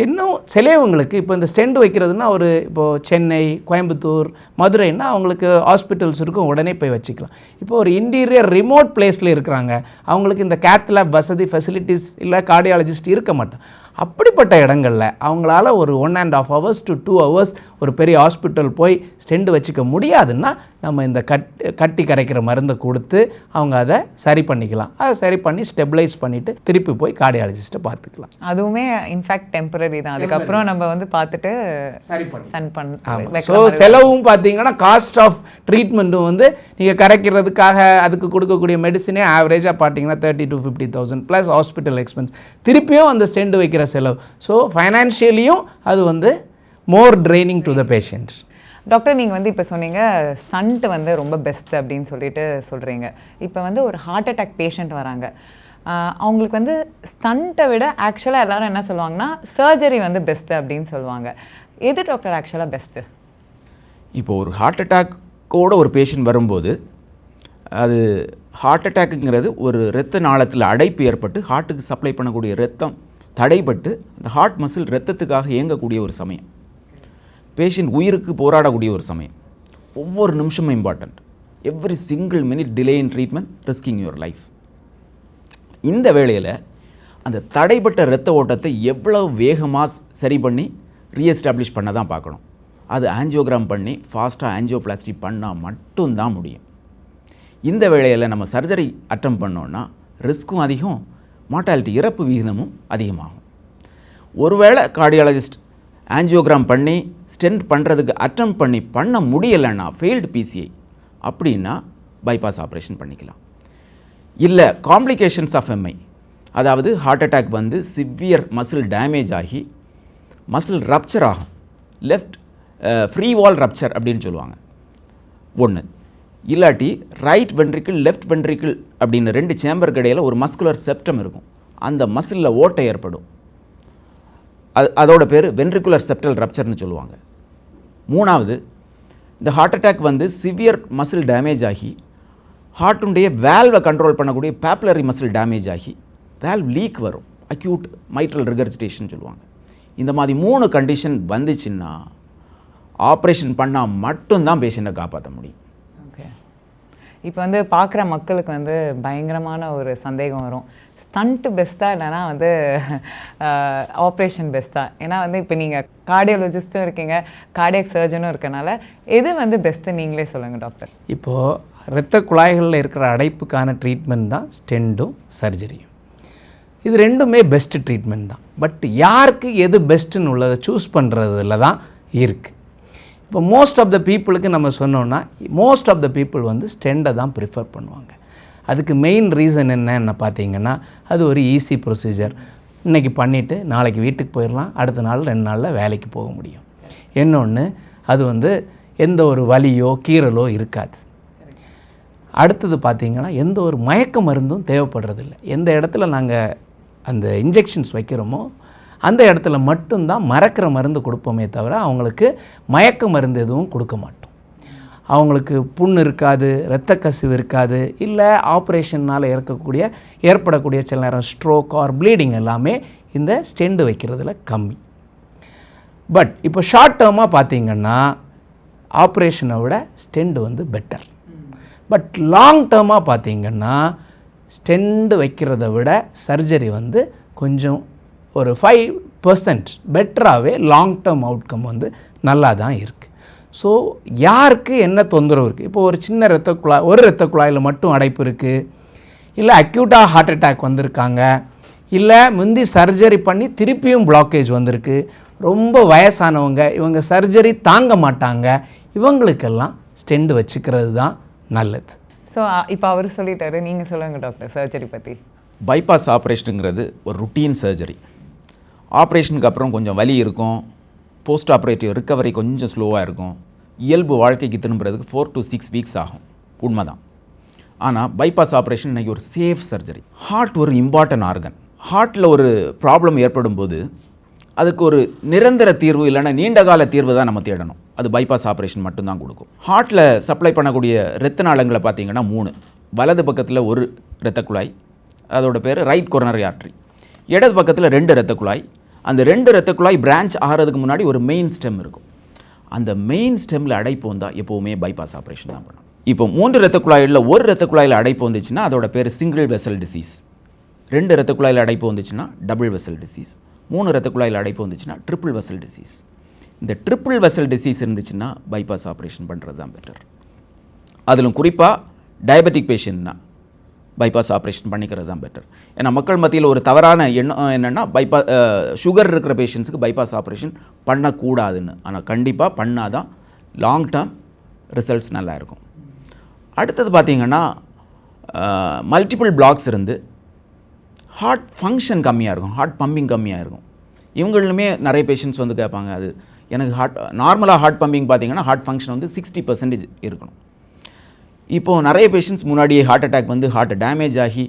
இன்னும் சிலவங்களுக்கு இப்போ இந்த ஸ்டெண்ட் வைக்கிறதுனா இப்போது சென்னை, கோயம்புத்தூர், மதுரைன்னா அவங்களுக்கு ஹாஸ்பிட்டல்ஸ் இருக்கும், உடனே போய் வச்சுக்கலாம். இப்போ ஒரு இன்டீரியர் ரிமோட் பிளேஸில் இருக்கிறாங்க, அவங்களுக்கு இந்த கேத் லேப் வசதி ஃபெசிலிட்டிஸ் இல்லை, கார்டியாலஜிஸ்ட் இருக்க மாட்டாங்க. அப்படிப்பட்ட இடங்களில் அவங்களால ஒரு 1.5 hours to 2 hours ஒரு பெரிய ஹாஸ்பிட்டல் போய் ஸ்டெண்ட் வச்சுக்க முடியாதுன்னா நம்ம இந்த கட்டி கரைக்கிற மருந்தை கொடுத்து அவங்க அதை சரி பண்ணிக்கலாம். அதை சரி பண்ணி ஸ்டெபிளைஸ் பண்ணிவிட்டு திருப்பி போய் கார்டியாலஜிஸ்ட்டை பார்த்துக்கலாம். அதுவுமே இன்ஃபேக்ட் டெம்பரரி தான். அதுக்கப்புறம் நம்ம வந்து பார்த்துட்டு ஸோ செலவும் பார்த்தீங்கன்னா காஸ்ட் ஆஃப் ட்ரீட்மெண்ட்டும் வந்து நீங்கள் கரைக்கிறதுக்காக அதுக்கு கொடுக்கக்கூடிய மெடிசனே ஆவரேஜாக பார்த்தீங்கன்னா 30,000 to 50,000 ப்ளஸ் ஹாஸ்பிட்டல் எக்ஸ்பென்ஸ், திருப்பியும் அந்த ஸ்டெண்ட் வைக்கிற செலவு. ஸோ ஃபைனான்ஷியலியும் அது வந்து more draining to the patient. Doctor, நீங்கள் வந்து இப்போ சொன்னீங்க ஸ்டண்ட் வந்து ரொம்ப பெஸ்ட் அப்படின்னு சொல்லிட்டு சொல்கிறீங்க. இப்போ வந்து ஒரு ஹார்ட் அட்டாக் பேஷண்ட் வராங்க, அவங்களுக்கு வந்து ஸ்டண்ட்டை விட ஆக்சுவலாக எல்லோரும் என்ன சொல்லுவாங்கன்னா சர்ஜரி வந்து பெஸ்ட்டு அப்படின்னு சொல்லுவாங்க. எது டாக்டர் ஆக்சுவலாக பெஸ்ட்டு? இப்போது ஒரு ஹார்ட் அட்டாக்கோட ஒரு பேஷண்ட் வரும்போது அது ஹார்ட் அட்டாக்குங்கிறது ஒரு இரத்த நாளத்தில் அடைப்பு ஏற்பட்டு ஹார்ட்டுக்கு சப்ளை பண்ணக்கூடிய இரத்தம் தடைப்பட்டு அந்த ஹார்ட் மசில் இரத்தத்துக்காக இயங்கக்கூடிய ஒரு சமயம், பேஷண்ட் உயிருக்கு போராடக்கூடிய ஒரு சமயம். ஒவ்வொரு நிமிஷமும் important. Every single minute delay in treatment risking your life. இந்த வேளையில் அந்த தடைப்பட்ட இரத்த ஓட்டத்தை எவ்வளவு வேகமாக சரி பண்ணி ரீஎஸ்டாப்ளிஷ் பண்ண தான் பார்க்கணும். அது ஆஞ்சியோகிராம் பண்ணி ஃபாஸ்ட்டாக ஆஞ்சியோபிளாஸ்டி பண்ணால் மட்டும்தான் முடியும். இந்த வேளையில் நம்ம சர்ஜரி அட்டம் பண்ணோன்னா ரிஸ்க்கும் அதிகம், மார்ட்டாலிட்டி இறப்பு விகிதமும் அதிகமாகும். ஒருவேளை கார்டியாலஜிஸ்ட் ஆஞ்சியோகிராம் பண்ணி ஸ்டென்ட் பண்ணுறதுக்கு அட்டம் பண்ண முடியலைன்னா ஃபெயில்டு பிசிஐ அப்படின்னா பைபாஸ் ஆப்ரேஷன் பண்ணிக்கலாம். இல்லை காம்ப்ளிகேஷன்ஸ் ஆஃப் எம்ஐ, அதாவது ஹார்ட் அட்டாக் வந்து சிவியர் மசில் டேமேஜ் ஆகி மசில் ரப்சர் ஆகும், லெஃப்ட் ஃப்ரீ வால் ரப்சர் அப்படின்னு சொல்லுவாங்க ஒன்று. இல்லாட்டி ரைட் வென்ட்ரிக்கிள் லெஃப்ட் வென்ட்ரிக்கிள் அப்படின்னு 2 சேம்பருக்கு இடையில் ஒரு மஸ்குலர் செப்டம் இருக்கும், அந்த மசிலில் ஓட்டை ஏற்படும், அதோட பேர் வென்ட்ரிகுலர் செப்டல் ரப்சர்னு சொல்லுவாங்க. 3வது, இந்த ஹார்ட் அட்டாக் வந்து சிவியர் மசில் டேமேஜ் ஆகி ஹார்ட்டுடைய வேல்வை கண்ட்ரோல் பண்ணக்கூடிய பேப்புலரி மசில் டேமேஜ் ஆகி வேல்வ் லீக் வரும், அக்யூட் மைட்ரல் ரிகர்ஜிடேஷன் சொல்லுவாங்க. இந்த மாதிரி 3 கண்டிஷன் வந்துச்சுன்னா ஆப்ரேஷன் பண்ணால் மட்டும்தான் பேஷண்ட்டை காப்பாற்ற முடியும். ஓகே, இப்போ வந்து பார்க்குற மக்களுக்கு வந்து பயங்கரமான ஒரு சந்தேகம் வரும், ஸ்டண்ட்டு பெஸ்ட்டாக இல்லைனா வந்து ஆப்ரேஷன் பெஸ்ட்டாக? ஏன்னா வந்து இப்போ நீங்கள் கார்டியாலஜிஸ்ட்டும் இருக்கீங்க, கார்டியாக் சர்ஜனும் இருக்கனால எது வந்து பெஸ்ட்டு நீங்களே சொல்லுங்கள் டாக்டர். இப்போது இரத்த குழாய்களில் இருக்கிற அடைப்புக்கான ட்ரீட்மெண்ட் தான் ஸ்டெண்டும் சர்ஜரியும். இது ரெண்டுமே பெஸ்ட்டு ட்ரீட்மெண்ட் தான். பட் யாருக்கு எது பெஸ்ட்டுன்னு உள்ளதை சூஸ் பண்ணுறதுல தான் இருக்குது. இப்போ மோஸ்ட் ஆஃப் த பீப்புளுக்கு நம்ம சொன்னோன்னா மோஸ்ட் ஆஃப் த பீப்புள் வந்து ஸ்டெண்டை தான் ப்ரிஃபர் பண்ணுவாங்க. அதுக்கு மெயின் ரீசன் என்னன்னு பார்த்தீங்கன்னா அது ஒரு ஈஸி ப்ரொசீஜர். இன்றைக்கி பண்ணிவிட்டு நாளைக்கு வீட்டுக்கு போயிடலாம், அடுத்த நாள் 2 நாளில் வேலைக்கு போக முடியும். இன்னொன்று, அது வந்து எந்த ஒரு வலியோ கீறலோ இருக்காது. அடுத்தது பார்த்திங்கன்னா எந்த ஒரு மயக்க மருந்தும் தேவைப்படுறதில்லை. எந்த இடத்துல நாங்கள் அந்த இன்ஜெக்ஷன்ஸ் வைக்கிறோமோ அந்த இடத்துல மட்டும்தான் மறக்கிற மருந்து கொடுப்போமே தவிர அவங்களுக்கு மயக்க மருந்து எதுவும் கொடுக்க மாட்டோம். அவங்களுக்கு புண் இருக்காது, இரத்த கசிவு இருக்காது, இல்லை ஆப்ரேஷன்னால் ஏற்படக்கூடிய சில நேரம் ஸ்ட்ரோக் ஆர் ப்ளீடிங் எல்லாமே இந்த ஸ்டெண்டு வைக்கிறதுல கம்மி. பட் இப்போ ஷார்ட் டேர்மாக பார்த்திங்கன்னா ஆப்ரேஷனை விட ஸ்டெண்டு வந்து பெட்டர். பட் லாங் டேர்மாக பார்த்திங்கன்னா ஸ்டெண்டு வைக்கிறத விட சர்ஜரி வந்து கொஞ்சம் ஒரு 5% பெட்டராகவே லாங் டேர்ம் அவுட்கம் வந்து நல்லா தான் இருக்குது. ஸோ யாருக்கு என்ன தொந்தரவு இருக்குது? இப்போ ஒரு சின்ன இரத்த குழாயில் மட்டும் அடைப்பு இருக்குது, இல்லை அக்யூட்டாக ஹார்ட் அட்டாக் வந்திருக்காங்க, இல்லை முந்தி சர்ஜரி பண்ணி திருப்பியும் பிளாக்கேஜ் வந்திருக்கு, ரொம்ப வயசானவங்க, இவங்க சர்ஜரி தாங்க மாட்டாங்க, இவங்களுக்கெல்லாம் ஸ்டெண்டு வச்சுக்கிறது தான் நல்லது. ஸோ இப்போ அவர் சொல்லிட்டாரு, நீங்கள் சொல்லுங்கள் டாக்டர் சர்ஜரி பற்றி. பைபாஸ் ஆப்ரேஷனுங்கிறது ஒரு ருட்டீன் சர்ஜரி. ஆப்ரேஷனுக்கு அப்புறம் கொஞ்சம் வலி இருக்கும், போஸ்ட் ஆப்ரேட்டிவ் ரிக்கவரி கொஞ்சம் ஸ்லோவாக இருக்கும், இயல்பு வாழ்க்கைக்கு திரும்புறதுக்கு 4 to 6 வீக்ஸ் ஆகும், உண்மைதான். ஆனால் பைபாஸ் ஆப்ரேஷன் இன்றைக்கி ஒரு சேஃப் சர்ஜரி. ஹார்ட் ஒரு இம்பார்ட்டன்ட் ஆர்கன். ஹார்ட்டில் ஒரு ப்ராப்ளம் ஏற்படும் போது அதுக்கு ஒரு நிரந்தர தீர்வு இல்லைன்னா நீண்டகால தீர்வு தான் நம்ம தேடணும். அது பைபாஸ் ஆப்ரேஷன் மட்டும்தான் கொடுக்கும். ஹார்ட்டில் சப்ளை பண்ணக்கூடிய இரத்த நாளங்களை பார்த்தீங்கன்னா 3. வலது பக்கத்தில் ஒரு இரத்த குழாய், அதோட பேர் ரைட் கொரோனரி ஆர்ட்ரி. இடது பக்கத்தில் 2 இரத்த குழாய். அந்த 2 இரத்த குழாய் பிரான்ச் ஆகிறதுக்கு முன்னாடி ஒரு மெயின் ஸ்டெம் இருக்கும். அந்த மெயின் ஸ்டெம்மில் அடைப்பு வந்தால் எப்போவுமே பைபாஸ் ஆப்ரேஷன் தான் பண்ணணும். இப்போ 3 இரத்த குழாயில் ஒரு இரத்த குழாயில் அடைப்பு வந்துச்சுன்னா அதோட பேர் சிங்கிள் வெசல் டிசீஸ். 2 இரத்த குழாயில் அடைப்பு வந்துச்சுன்னா டபுள் வெசல் டிசீஸ். 3 இரத்த குழாயில் அடைப்பு வந்துச்சுன்னா ட்ரிபிள் வெசல் டிசீஸ். இந்த ட்ரிபிள் வெசல் டிசீஸ் இருந்துச்சுன்னா பைபாஸ் ஆப்ரேஷன் பண்ணுறது தான் பெட்டர். அதிலும் குறிப்பாக டயபெட்டிக் பேஷண்ட்னா பைபாஸ் ஆப்ரேஷன் பண்ணிக்கிறது தான் பெட்டர். ஏன்னா மக்கள் மத்தியில் ஒரு தவறான எண்ணம் என்னென்னா சுகர் இருக்கிற பேஷண்ட்ஸுக்கு பைபாஸ் ஆப்ரேஷன் பண்ணக்கூடாதுன்னு. ஆனால் கண்டிப்பாக பண்ணால் தான் லாங் டேர்ம் ரிசல்ட்ஸ் நல்லா இருக்கும். அடுத்தது பார்த்திங்கன்னா மல்டிபிள் பிளாக்ஸ் இருந்து ஹார்ட் ஃபங்க்ஷன் கம்மியாக இருக்கும், ஹார்ட் பம்பிங் கம்மியாக இருக்கும். இவங்களுமே நிறைய பேஷண்ட்ஸ் வந்து கேட்பாங்க, அது எனக்கு நார்மலாக ஹார்ட் பம்பிங் பார்த்திங்கன்னா ஹார்ட் ஃபங்க்ஷன் வந்து 60% இருக்கணும். இப்போது நிறைய பேஷண்ட்ஸ் முன்னாடியே ஹார்ட் அட்டாக் வந்து ஹார்ட் டேமேஜ் ஆகி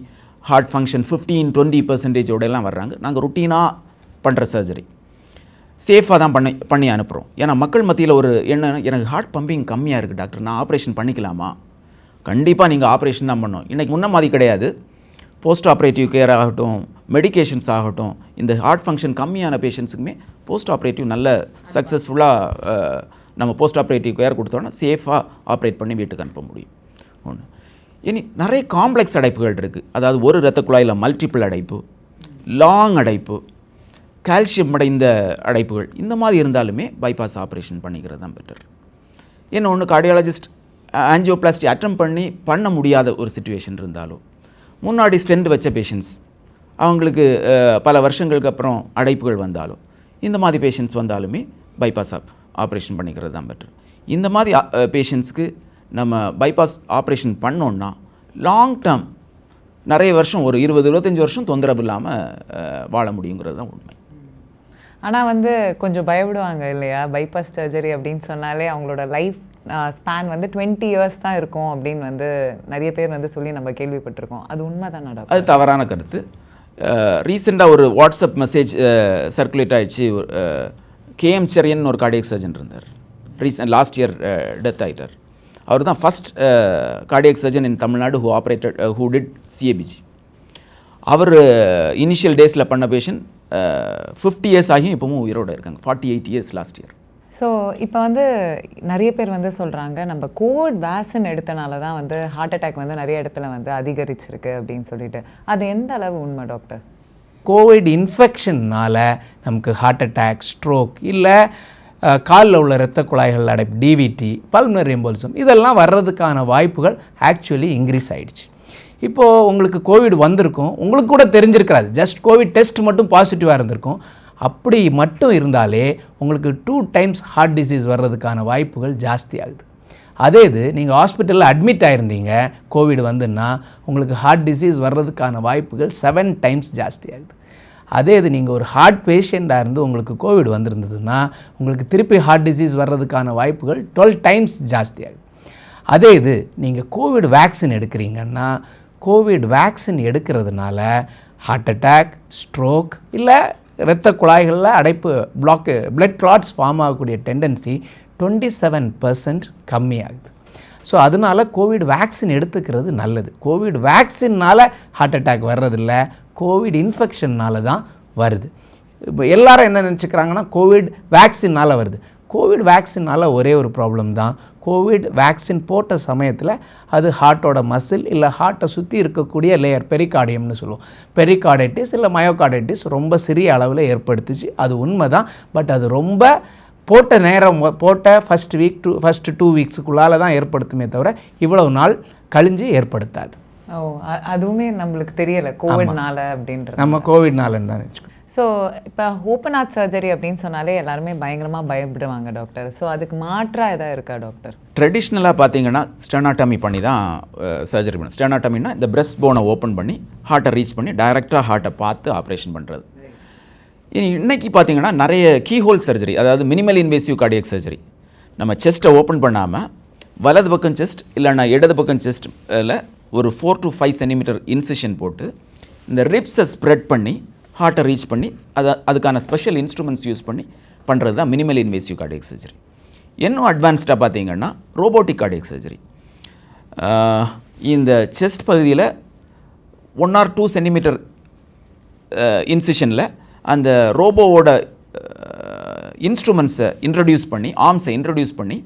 ஹார்ட் ஃபங்க்ஷன் 15-20% வர்றாங்க. நாங்கள் ருட்டீனாக பண்ணுற சர்ஜரி சேஃபாக தான் பண்ணி அனுப்புகிறோம். ஏன்னா மக்கள் மத்தியில் ஒரு எண்ணம், எனக்கு ஹார்ட் பம்பிங் கம்மியாக இருக்குது டாக்டர், நான் ஆப்ரேஷன் பண்ணிக்கலாமா? கண்டிப்பாக நீங்கள் ஆப்ரேஷன் தான் பண்ணணும். இன்றைக்கி முன்ன மாதிரி கிடையாது. போஸ்ட் ஆப்ரேட்டிவ் கேர் ஆகட்டும், மெடிகேஷன்ஸ் ஆகட்டும், இந்த ஹார்ட் ஃபங்க்ஷன் கம்மியான பேஷண்ட்ஸுக்குமே போஸ்ட் ஆப்ரேட்டிவ் நல்ல சக்ஸஸ்ஃபுல்லாக நம்ம போஸ்ட் ஆப்ரேட்டிவ் கேர் கொடுத்தோன்னா சேஃபாக ஆப்ரேட் பண்ணி வீட்டுக்கு அனுப்ப முடியும். ஒன்று. இனி நிறைய காம்ப்ளெக்ஸ் அடைப்புகள் இருக்குது. அதாவது ஒரு இரத்த குழாயில் மல்டிபிள் அடைப்பு, லாங் அடைப்பு, கால்சியம் அடைந்த அடைப்புகள், இந்த மாதிரி இருந்தாலுமே பைபாஸ் ஆப்ரேஷன் பண்ணிக்கிறது தான் பெட்டர். இன்னொன்று, கார்டியாலஜிஸ்ட் ஆஞ்சியோபிளாஸ்டி அட்டம் பண்ண முடியாத ஒரு சிச்சுவேஷன் இருந்தாலும், முன்னாடி ஸ்டென்ட் வச்ச பேஷண்ட்ஸ் அவங்களுக்கு பல வருஷங்களுக்கு அப்புறம் அடைப்புகள் வந்தாலும், இந்த மாதிரி பேஷண்ட்ஸ் வந்தாலுமே பைபாஸ் ஆப்ரேஷன் பண்ணிக்கிறது தான் பெட்டர். இந்த மாதிரி பேஷண்ட்ஸ்க்கு நம்ம பைபாஸ் ஆப்ரேஷன் பண்ணோன்னா லாங் டேர்ம் நிறைய வருஷம், ஒரு 20-25 வருஷம் தொந்தரவு இல்லாமல் வாழ முடியுங்கிறது தான் உண்மை. ஆனால் வந்து கொஞ்சம் பயப்படுவாங்க இல்லையா, பைபாஸ் சர்ஜரி அப்படின்னு சொன்னாலே அவங்களோட லைஃப் ஸ்பேன் வந்து 20 இயர்ஸ் தான் இருக்கும் அப்படின்னு வந்து நிறைய பேர் வந்து சொல்லி நம்ம கேள்விப்பட்டிருக்கோம். அது உண்மை தான் டாக்டர்? அது தவறான கருத்து. ரீசெண்டாக ஒரு வாட்ஸ்அப் மெசேஜ் சர்க்குலேட் ஆகிடுச்சு. கேஎம் செரியன் ஒரு கார்டியக் சர்ஜன் இருந்தார். லாஸ்ட் இயர் டெத் ஆகிட்டார். அவர் தான் first cardiac surgeon in Tamil Nadu who did CABG. அவர் இனிஷியல் டேஸில் பண்ண பேஷண்ட் 50 இயர்ஸ் ஆகியும் இப்போவும் உயிரோடு இருக்காங்க. 48 இயர்ஸ் லாஸ்ட் இயர். ஸோ இப்போ வந்து நிறைய பேர் வந்து சொல்கிறாங்க, நம்ம கோவிட் வேக்சின் எடுத்தனால தான் வந்து ஹார்ட் அட்டாக் வந்து நிறைய இடத்துல வந்து அதிகரிச்சிருக்கு அப்படின்னு சொல்லிட்டு. அது எந்த அளவு உண்மை டாக்டர்? கோவிட் இன்ஃபெக்ஷன்னால் நமக்கு ஹார்ட் அட்டாக், ஸ்ட்ரோக், இல்லை காலில் உள்ள இரத்த குழாய்கள் அடைப்பு, டிவிடி, பல்மனரி எம்போலிசம், இதெல்லாம் வர்றதுக்கான வாய்ப்புகள் ஆக்சுவலி இன்க்ரீஸ் ஆகிடுச்சு. இப்போது உங்களுக்கு கோவிட் வந்திருக்கும், உங்களுக்கு கூட தெரிஞ்சிருக்காது, ஜஸ்ட் கோவிட் டெஸ்ட் மட்டும் பாசிட்டிவாக இருந்திருக்கும். அப்படி மட்டும் இருந்தாலே உங்களுக்கு 2 times ஹார்ட் டிசீஸ் வர்றதுக்கான வாய்ப்புகள் ஜாஸ்தி ஆகுது. அதே இது நீங்கள் ஹாஸ்பிட்டலில் அட்மிட் ஆகிருந்தீங்க, கோவிட் வந்துன்னா உங்களுக்கு ஹார்ட் டிசீஸ் வர்றதுக்கான வாய்ப்புகள் 7 times ஜாஸ்தி ஆகுது. அதே இது நீங்கள் ஒரு ஹார்ட் பேஷண்ட்டாக இருந்து உங்களுக்கு கோவிட் வந்திருந்ததுன்னா உங்களுக்கு திருப்பி ஹார்ட் டிசீஸ் வர்றதுக்கான வாய்ப்புகள் 12 times ஜாஸ்தி ஆகுது. அதே இது நீங்கள் கோவிட் வேக்சின் எடுக்கிறீங்கன்னா, கோவிட் வேக்சின் எடுக்கிறதுனால ஹார்ட் அட்டாக், ஸ்ட்ரோக், இல்லை இரத்த குழாய்களில் அடைப்பு, பிளட் கிளாட்ஸ் ஃபார்ம் ஆகக்கூடிய டெண்டன்சி 27% கம்மியாகுது. ஸோ அதனால் கோவிட் வேக்சின் எடுத்துக்கிறது நல்லது. கோவிட் வேக்சின்னால் ஹார்ட் அட்டாக் வர்றதில்ல, கோவிட் இன்ஃபெக்ஷன்னால் தான் வருது. இப்போ எல்லாரும் என்ன நினச்சிக்கிறாங்கன்னா கோவிட் வேக்சின்னால் வருது. கோவிட் வேக்சின்னால் ஒரே ஒரு ப்ராப்ளம் தான், கோவிட் வேக்சின் போட்ட சமயத்தில் அது ஹார்ட்டோட மசில் இல்லை ஹார்ட்டை சுற்றி இருக்கக்கூடிய லேயர், பெரிகார்டியம்னு சொல்லுவோம், பெரிகார்டைட்டிஸ் இல்லை மயோகார்டைட்டிஸ் ரொம்ப சிறிய அளவில் ஏற்படுத்துச்சு. அது உண்மை தான். பட் அது ரொம்ப போட்ட ஃபஸ்ட்டு 2 வீக்ஸுக்குள்ளால் தான் ஏற்படுத்துமே தவிர இவ்வளவு நாள் கழிஞ்சு ஏற்படுத்தாது. அதுவுமே நம்மளுக்கு தெரியலை கோவிட்னால அப்படின்றது. நம்ம கோவிட்னாலன்னு தான் நினச்சிக்கோ. ஸோ இப்போ ஓப்பன் ஹார்ட் சர்ஜரி அப்படின்னு சொன்னாலே எல்லாருமே பயங்கரமாக பயப்படுவாங்க டாக்டர். ஸோ அதுக்கு மாற்றாக எதாவது இருக்கா டாக்டர்? ட்ரெடிஷ்னலாக பார்த்தீங்கன்னா ஸ்டெனாட்டமி பண்ணி தான் சர்ஜரி பண்ணணும். ஸ்டெனாட்டமின்னா இந்த பிரெஸ்ட் போனை ஓப்பன் பண்ணி ஹார்ட்டை ரீச் பண்ணி டைரெக்டாக ஹார்ட்டை பார்த்து ஆப்ரேஷன் பண்ணுறது. இன்றைக்கி பார்த்தீங்கன்னா நிறைய கீஹோல் சர்ஜரி, அதாவது மினிமல் இன்வேசிவ் கார்டியக் சர்ஜரி. நம்ம செஸ்ட்டை ஓப்பன் பண்ணாமல் வலது பக்கம் செஸ்ட் இல்லைன்னா இடது பக்கம் செஸ்ட்டில் ஒரு 4 to 5 centimeter இன்சிஷன் போட்டு இந்த ரிப்ஸை ஸ்ப்ரெட் பண்ணி ஹார்ட்டை ரீச் பண்ணி அதுக்கான ஸ்பெஷல் இன்ஸ்ட்ருமெண்ட்ஸ் யூஸ் பண்ணி பண்ணுறது தான் மினிமல் இன்வேசிவ் கார்டியக் சர்ஜரி. இன்னும் அட்வான்ஸ்டாக பார்த்தீங்கன்னா ரோபோட்டிக் கார்டியக் சர்ஜரி. இந்த செஸ்ட் பகுதியில் 1 or 2 சென்டிமீட்டர் இன்சிஷனில் அந்த ரோபோவோட இன்ஸ்ட்ருமெண்ட்ஸை இன்ட்ரடியூஸ் பண்ணி, ஆர்ம்ஸை இன்ட்ரடியூஸ் பண்ணி,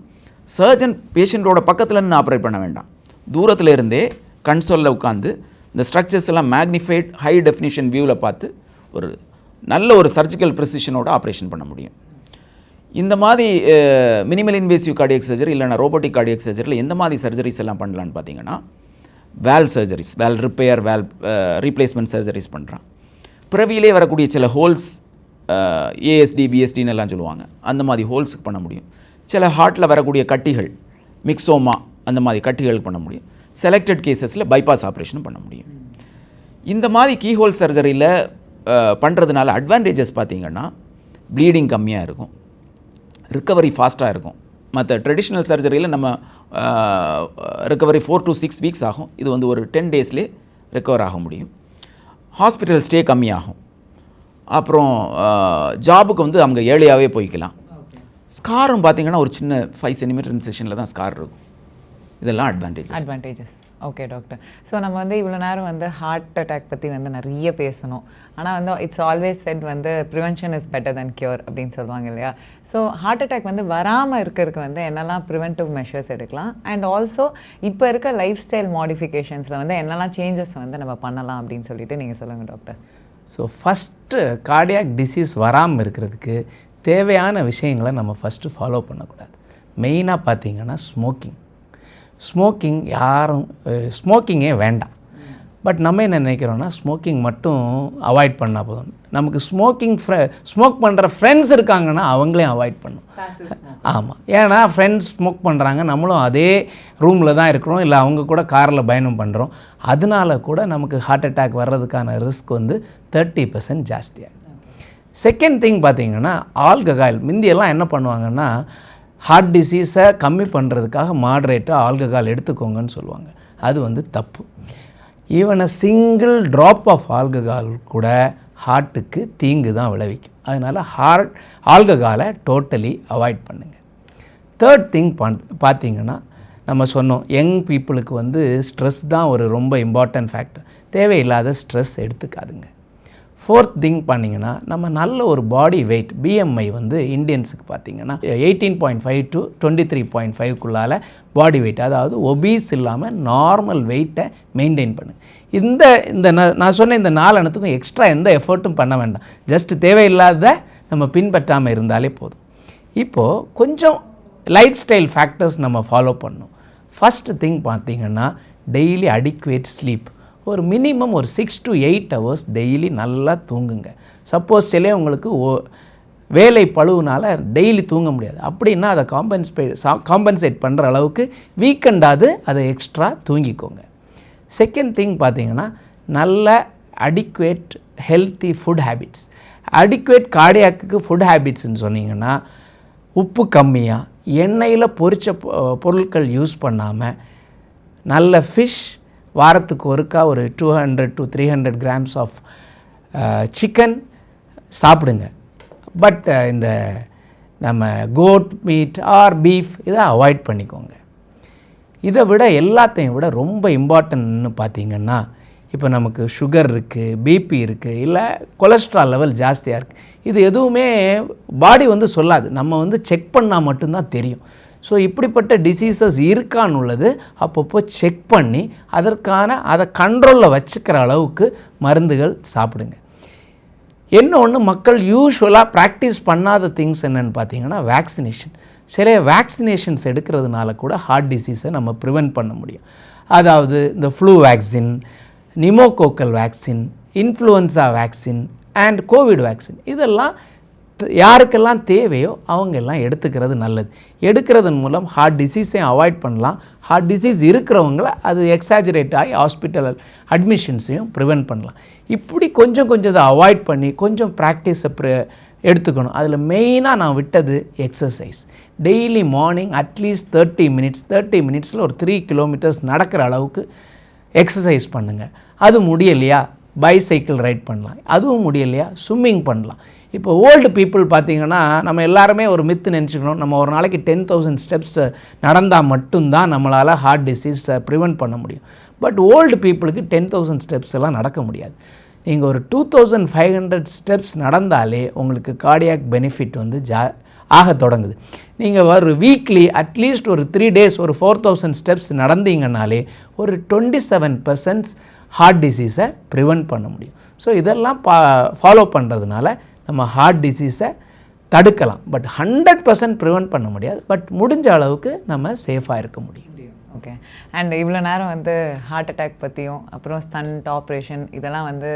சர்ஜன் பேஷண்ட்டோட பக்கத்தில் நின்று ஆப்ரேட் பண்ண வேண்டாம், தூரத்தில் இருந்தே கன்சோலில் உட்காந்து இந்த ஸ்ட்ரக்சர்ஸ் எல்லாம் மேக்னிஃபைட் ஹை டெஃபினிஷன் வியூவில் பார்த்து ஒரு நல்ல ஒரு சர்ஜிக்கல் ப்ரெசிஷனோட ஆப்ரேஷன் பண்ண முடியும். இந்த மாதிரி மினிமல் இன்வேசிவ் கார்டியக் சர்ஜரி இல்லைனா ரோபோட்டிக் கார்டியக் சர்ஜரியில் எந்த மாதிரி சர்ஜரிஸ் எல்லாம் பண்ணலான்னு பார்த்தீங்கன்னா, வேல் சர்ஜரிஸ், வேல் ரிப்பேர், வேல் ரீப்ளேஸ்மெண்ட் சர்ஜரிஸ் பண்ணுறான். பிறவியிலே வரக்கூடிய சில ஹோல்ஸ், ஏஎஸ்டி பிஎஸ்டின்னு எல்லாம் சொல்லுவாங்க, அந்த மாதிரி ஹோல்ஸுக்கு பண்ண முடியும். சில ஹார்ட்டில் வரக்கூடிய கட்டிகள், மிக்சோமா, அந்த மாதிரி கட்டிகளுக்கு பண்ண முடியும். செலக்டட் கேசஸில் பைபாஸ் ஆப்ரேஷனும் பண்ண முடியும். இந்த மாதிரி கீஹோல் சர்ஜரியில் பண்ணுறதுனால அட்வான்டேஜஸ் பார்த்திங்கன்னா, ப்ளீடிங் கம்மியாக இருக்கும், ரிக்கவரி ஃபாஸ்ட்டாக இருக்கும். மற்ற ட்ரெடிஷ்னல் சர்ஜரியில் நம்ம ரிக்கவரி 4 to 6 வீக்ஸ் ஆகும். இது வந்து ஒரு 10 daysலேயே ரிக்கவர் ஆக முடியும். ஹாஸ்பிட்டல் ஸ்டே கம்மியாகும். அப்புறம் ஜாபுக்கு வந்து அவங்க ஏர்லியாகவே போய்க்கலாம். ஸ்காரும் பார்த்திங்கன்னா ஒரு சின்ன 5 சென்டிமீட்டர் இன்செஷனில் தான் ஸ்கார் இருக்கும். இதெல்லாம் அட்வான்டேஜஸ். Okay doctor. ஸோ நம்ம வந்து இவ்வளோ நேரம் வந்து ஹார்ட் அட்டாக் பற்றி வந்து நிறைய பேசணும். ஆனால் வந்து இட்ஸ் ஆல்வேஸ் செட் வந்து prevention is better then cure அப்படின்னு சொல்லுவாங்க இல்லையா? ஸோ ஹார்ட் அட்டாக் வந்து வராமல் இருக்கிறதுக்கு வந்து என்னெல்லாம் ப்ரிவென்டிவ் மெஷர்ஸ் எடுக்கலாம், அண்ட் ஆல்சோ இப்போ இருக்க லைஃப் ஸ்டைல் மாடிஃபிகேஷன்ஸில் வந்து என்னெல்லாம் சேஞ்சஸ் வந்து நம்ம பண்ணலாம் அப்படின்னு சொல்லிட்டு நீங்கள் சொல்லுங்கள் doctor. So first cardiac disease வராமல் இருக்கிறதுக்கு தேவையான விஷயங்களை நம்ம ஃபஸ்ட்டு ஃபாலோ பண்ணக்கூடாது. மெயினாக பார்த்திங்கன்னா ஸ்மோக்கிங் யாரும் ஸ்மோக்கிங்கே வேண்டாம். பட் நம்ம என்ன நினைக்கிறோன்னா, ஸ்மோக்கிங் மட்டும் அவாய்ட் பண்ணால் போதும். நமக்கு ஸ்மோக் பண்ணுற ஃப்ரெண்ட்ஸ் இருக்காங்கன்னா அவங்களையும் அவாய்ட் பண்ணும். ஆமாம், ஏன்னா ஃப்ரெண்ட்ஸ் ஸ்மோக் பண்ணுறாங்க, நம்மளும் அதே ரூமில் தான் இருக்கிறோம், இல்லை அவங்க கூட காரில் பயணம் பண்ணுறோம். அதனால கூட நமக்கு ஹார்ட் அட்டாக் வர்றதுக்கான ரிஸ்க் வந்து 30% ஜாஸ்தியாகும். செகண்ட் திங் பார்த்திங்கன்னா, ஆல்கஹால். முந்தியெல்லாம் என்ன பண்ணுவாங்கன்னா, ஹார்ட் டிசீஸை கம்மி பண்ணுறதுக்காக மாடரேட்டாக ஆல்கஹால் எடுத்துக்கோங்கன்னு சொல்லுவாங்க. அது வந்து தப்பு. Even single drop of alcohol கூட ஹார்ட்டுக்கு தீங்கு தான் விளைவிக்கும். அதனால் ஆல்கஹாலை டோட்டலி அவாய்ட் பண்ணுங்கள். தேர்ட் திங் பார்த்திங்கன்னா, நம்ம சொன்னோம் யங் பீப்புளுக்கு வந்து ஸ்ட்ரெஸ் தான் ஒரு ரொம்ப இம்பார்ட்டன்ட் ஃபேக்டர். தேவையில்லாத ஸ்ட்ரெஸ் எடுத்துக்காதுங்க. ஃபோர்த் திங் பண்ணிங்கன்னா, நம்ம நல்ல ஒரு பாடி வெயிட் பிஎம்ஐ வந்து இந்தியன்ஸுக்கு பார்த்திங்கன்னா 18.5 to 23.5க்குள்ளால் பாடி வெயிட், அதாவது ஒபீஸ் இல்லாமல் நார்மல் வெயிட்டை மெயின்டைன் பண்ணுங்கள். நான் சொன்ன இந்த 4 அனைத்துக்கும் எக்ஸ்ட்ரா எந்த எஃபர்ட்டும் பண்ண வேண்டாம். ஜஸ்ட் தேவையில்லாத நம்ம பின்பற்றாமல் இருந்தாலே போதும். இப்போது கொஞ்சம் லைஃப் ஸ்டைல் ஃபேக்டர்ஸ் நம்ம ஃபாலோ பண்ணணும். ஃபஸ்ட்டு திங் பார்த்திங்கன்னா, டெய்லி அடிக்குவேட் ஸ்லீப். ஒரு மினிமம் ஒரு 6 to 8 hours டெய்லி நல்லா தூங்குங்க. சப்போஸ் உங்களுக்கு வேலை பழுவுனால் டெய்லி தூங்க முடியாது அப்படின்னா, அதை காம்பன்சேட் பண்ணுற அளவுக்கு வீக்கெண்டாவது அதை எக்ஸ்ட்ரா தூங்கிக்கோங்க. செகண்ட் திங் பார்த்திங்கன்னா, நல்ல adequate healthy food habits. Adequate cardiac food ஹேபிட்ஸ்ன்னு சொன்னிங்கன்னா, உப்பு கம்மியாக, எண்ணெயில் பொரித்த பொருட்கள் யூஸ் பண்ணாமல், நல்ல ஃபிஷ், வாரத்துக்கு ஒருக்கா ஒரு 200 to 300 grams ஆஃப் சிக்கன் சாப்பிடுங்க. பட் இந்த நம்ம கோட் மீட் ஆர் பீஃப் இதை அவாய்ட் பண்ணிக்கோங்க. இதை விட எல்லாத்தையும் விட ரொம்ப இம்பார்ட்டன்ட்னு பார்த்திங்கன்னா, இப்போ நமக்கு சுகர் இருக்குது, பிபி இருக்குது, இல்லை கொலஸ்ட்ரால் லெவல் ஜாஸ்தியாக இருக்குது, இது எதுவுமே பாடி வந்து சொல்லாது, நம்ம வந்து செக் பண்ணால் மட்டும்தான் தெரியும். ஸோ இப்படிப்பட்ட டிசீசஸ் இருக்கான்னு உள்ளது அப்பப்போ செக் பண்ணி அதை கண்ட்ரோலில் வச்சுக்கிற அளவுக்கு மருந்துகள் சாப்பிடுங்க. இன்னொன்று, மக்கள் யூஸ்வலாக ப்ராக்டிஸ் பண்ணாத திங்ஸ் என்னென்னு பார்த்தீங்கன்னா, வேக்சினேஷன். சில வேக்சினேஷன்ஸ் எடுக்கிறதுனால கூட ஹார்ட் டிசீஸை நம்ம ப்ரிவென்ட் பண்ண முடியும். அதாவது இந்த flu vaccine, pneumococcal vaccine, influenza vaccine and COVID vaccine, இதெல்லாம் யாருக்கெல்லாம் தேவையோ அவங்க எல்லாம் எடுத்துக்கிறது நல்லது. எடுக்கிறதன் மூலம் ஹார்ட் டிசீஸையும் அவாய்ட் பண்ணலாம். ஹார்ட் டிசீஸ் இருக்கிறவங்கள அது எக்ஸாஜரேட் ஆகி ஹாஸ்பிட்டல் அட்மிஷன்ஸையும் ப்ரிவென்ட் பண்ணலாம். இப்படி கொஞ்சம் இதை அவாய்ட் பண்ணி கொஞ்சம் ப்ராக்டிஸை எடுத்துக்கணும். அதில் மெயினாக நான் விட்டது எக்ஸசைஸ். டெய்லி மார்னிங் அட்லீஸ்ட் 30 மினிட்ஸில் ஒரு 3 kilometers நடக்கிற அளவுக்கு எக்ஸசைஸ் பண்ணுங்கள். அது முடியலையா, பைசைக்கிள் ரைட் பண்ணலாம். அதுவும் முடியலையா ஸ்விம்மிங் பண்ணலாம். இப்போ ஓல்டு பீப்புள் பார்த்திங்கன்னா நம்ம எல்லாருமே ஒரு மித்து நினச்சிக்கணும், நம்ம ஒரு நாளைக்கு 10,000 ஸ்டெப்ஸ் நடந்தால் மட்டும்தான் நம்மளால் ஹார்ட் டிசீஸை ப்ரிவெண்ட் பண்ண முடியும். பட் ஓல்டு பீப்புளுக்கு 10,000 ஸ்டெப்ஸ் எல்லாம் நடக்க முடியாது. நீங்கள் ஒரு 2,500 ஸ்டெப்ஸ் நடந்தாலே உங்களுக்கு கார்டியாக் பெனிஃபிட் வந்து ஆக தொடங்குது. நீங்கள் ஒரு வீக்லி அட்லீஸ்ட் ஒரு 3 days ஒரு 4,000 ஸ்டெப்ஸ் நடந்தீங்கன்னாலே ஒரு 27% ஹார்ட் டிசீஸை ப்ரிவெண்ட் பண்ண முடியும். ஸோ இதெல்லாம் ஃபாலோ பண்ணுறதுனால நம்ம ஹார்ட் டிசீஸை தடுக்கலாம். பட் 100% ப்ரிவெண்ட் பண்ண முடியாது. பட் முடிஞ்ச அளவுக்கு நம்ம சேஃபாக இருக்க முடியும். ஓகே. அண்ட் இவ்வளோ நேரம் வந்து ஹார்ட் அட்டாக் பற்றியும் அப்புறம் ஸ்டண்ட் ஆப்ரேஷன் இதெல்லாம் வந்து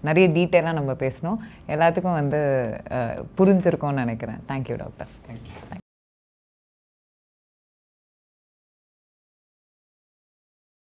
நிறைய டீட்டெயிலாக நம்ம பேசணும். எல்லாத்துக்கும் வந்து புரிஞ்சிருக்கோன்னு நினைக்கிறேன். Thank you doctor. தேங்க்யூ.